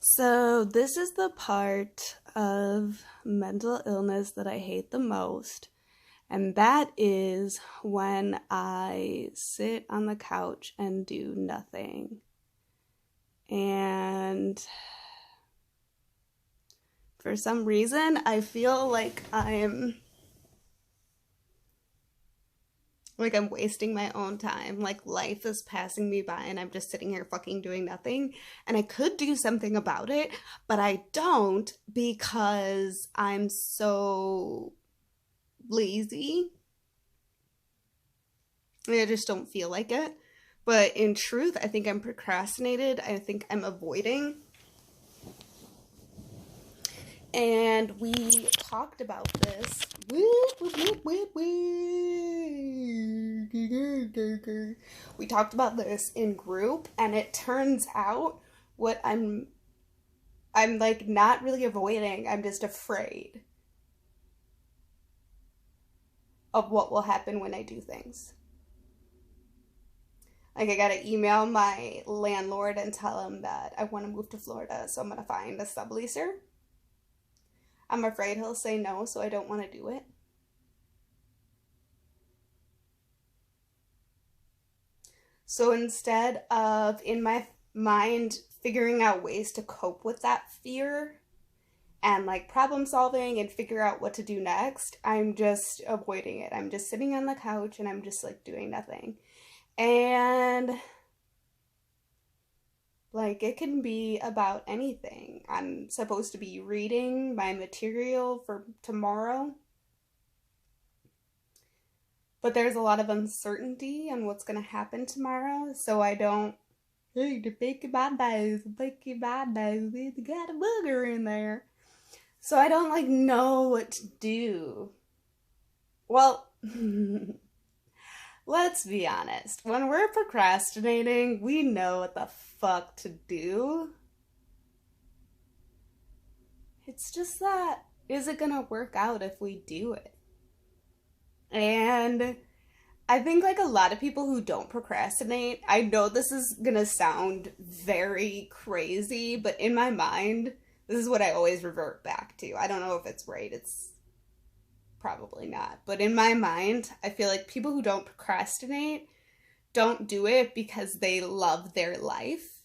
So, this is the part of mental illness that I hate the most, and that is when I sit on the couch and do nothing. And for some reason, I feel like I'm wasting my own time. Like life is passing me by and I'm just sitting here fucking doing nothing. And I could do something about it, but I don't because I'm so lazy. I just don't feel like it. But in truth, I think I'm procrastinated. I think I'm avoiding. And we talked about this. We talked about this in group, and it turns out what I'm like not really avoiding. I'm just afraid of what will happen when I do things. Like I gotta email my landlord and tell him that I want to move to Florida, so I'm gonna find a subleaser. I'm afraid he'll say no, so I don't want to do it. So instead of in my mind figuring out ways to cope with that fear and like problem solving and figure out what to do next, I'm just avoiding it. I'm just sitting on the couch and I'm just like doing nothing. And like it can be about anything. I'm supposed to be reading my material for tomorrow, but there's a lot of uncertainty on what's going to happen tomorrow, so I don't. Hey, the picky bad we got a booger in there. So I don't like know what to do. Well, let's be honest. When we're procrastinating, we know what the fuck to do. It's just that, is it gonna work out if we do it? And I think like a lot of people who don't procrastinate, I know this is gonna sound very crazy, but in my mind, this is what I always revert back to. I don't know if it's right, it's probably not. But in my mind, I feel like people who don't procrastinate don't do it because they love their life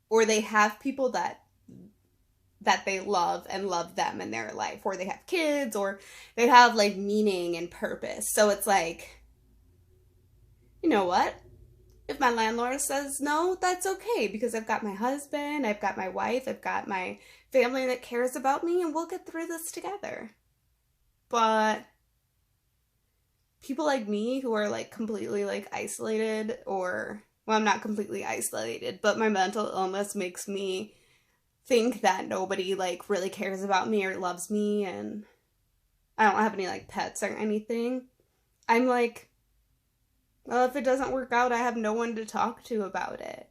or they have people that they love and love them in their life, or they have kids, or they have like meaning and purpose. So it's like, you know what? If my landlord says no, that's okay because I've got my husband, I've got my wife, I've got my family that cares about me, and we'll get through this together. But people like me who are like completely like isolated, or, well, I'm not completely isolated, but my mental illness makes me think that nobody like really cares about me or loves me, and I don't have any like pets or anything. I'm like, well, if it doesn't work out, I have no one to talk to about it.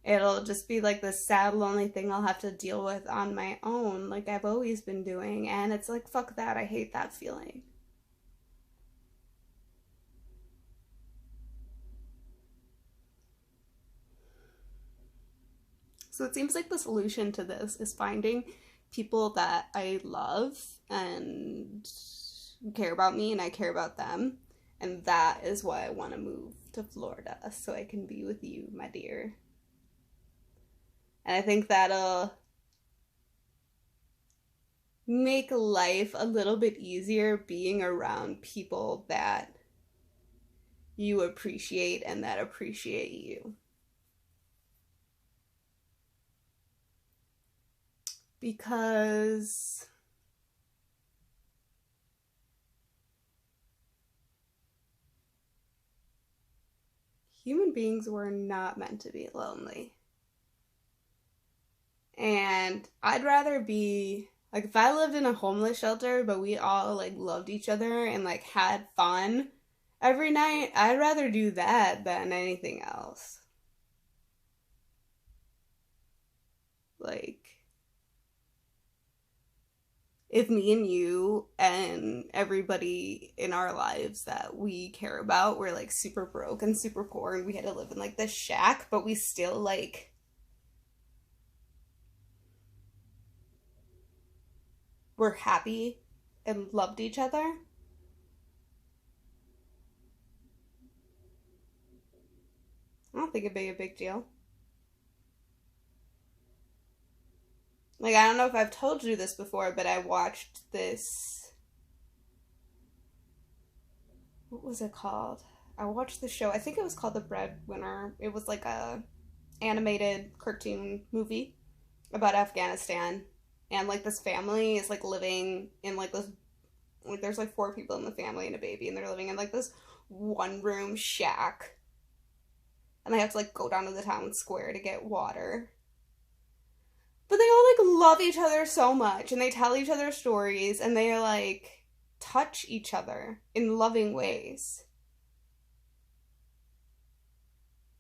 It'll just be like this sad, lonely thing I'll have to deal with on my own, like I've always been doing. And it's like, fuck that. I hate that feeling. So it seems like the solution to this is finding people that I love and care about me and I care about them. And that is why I want to move to Florida, so I can be with you, my dear. And I think that'll make life a little bit easier being around people that you appreciate and that appreciate you. Because human beings were not meant to be lonely. And I'd rather be like, if I lived in a homeless shelter but we all like loved each other and like had fun every night, I'd rather do that than anything else. Like, if me and you and everybody in our lives that we care about were like super broke and super poor and we had to live in like this shack, but we still like were happy and loved each other. I don't think it'd be a big deal. Like, I don't know if I've told you this before, but I watched this. What was it called? I watched the show. I think it was called The Breadwinner. It was like a animated cartoon movie about Afghanistan. And like this family is like living in like this, like there's like four people in the family and a baby, and they're living in like this one room shack. And they have to like go down to the town square to get water. But they all like love each other so much, and they tell each other stories, and they like touch each other in loving ways.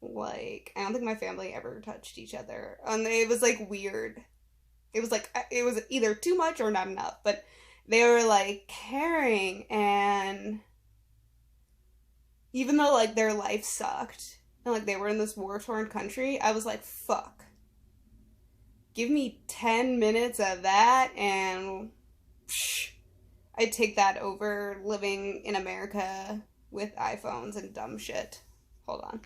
Like, I don't think my family ever touched each other. And it was like weird. It was either too much or not enough, but they were like caring, and even though like their life sucked and like they were in this war-torn country, I was like, fuck. Give me 10 minutes of that and psh, I'd take that over living in America with iPhones and dumb shit. Hold on.